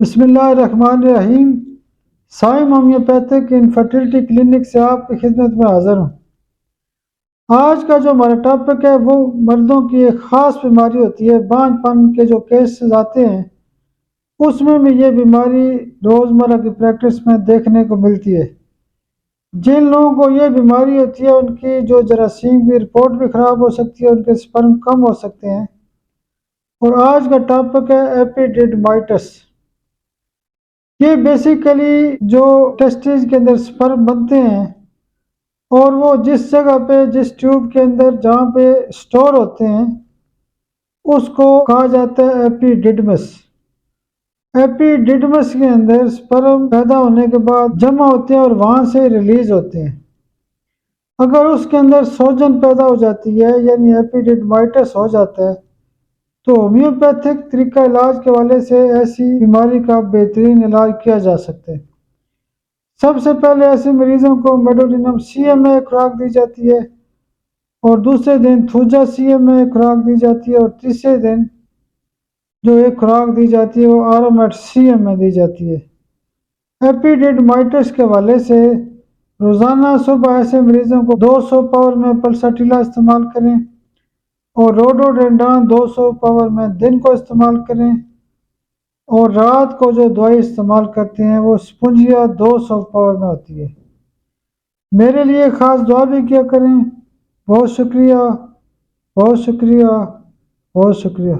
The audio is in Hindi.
बिस्मिल्लाहिर्रहमानिर्रहीम। साइम होम्योपैथिक इनफर्टिलिटी क्लिनिक से आपकी खिदमत में हाज़िर हूँ। आज का जो हमारा टॉपिक है वो मर्दों की एक ख़ास बीमारी होती है, बांझपन के जो केसेस आते हैं उसमें भी ये बीमारी रोज़मर्रा की प्रैक्टिस में देखने को मिलती है। जिन लोगों को ये बीमारी होती है उनकी जो जरासीम की रिपोर्ट भी ख़राब हो सकती है, उनके स्पर्म कम हो सकते हैं। और आज का टॉपिक है एपिडिडमाइटिस। ये बेसिकली जो टेस्टिस के अंदर स्पर्म बनते हैं और वो जिस जगह पे जिस ट्यूब के अंदर जहाँ पे स्टोर होते हैं उसको कहा जाता है एपिडिडमस। एपिडिडमस के अंदर स्पर्म पैदा होने के बाद जमा होते हैं और वहाँ से रिलीज होते हैं। अगर उसके अंदर सूजन पैदा हो जाती है यानी एपिडिडमाइटिस हो जाता है तो होम्योपैथिक तरीका इलाज के हवाले से ऐसी बीमारी का बेहतरीन इलाज किया जा सकता है। सबसे पहले ऐसे मरीजों को मेडोनियम CMA खुराक दी जाती है और दूसरे दिन थूजा CMA खुराक दी जाती है और तीसरे दिन जो एक खुराक दी जाती है वो आरामेट CMA दी जाती है। एपिडिडमाइटिस के हवाले से रोज़ाना सुबह ऐसे मरीजों को 200 पावर में पल्साटिला इस्तेमाल करें और रोडोडेंड्रॉन 200 पावर में दिन को इस्तेमाल करें और रात को जो दवाई इस्तेमाल करते हैं वो स्पुंजिया 200 पावर में होती है। मेरे लिए ख़ास दुआ भी किया करें। बहुत शुक्रिया, बहुत शुक्रिया, बहुत शुक्रिया।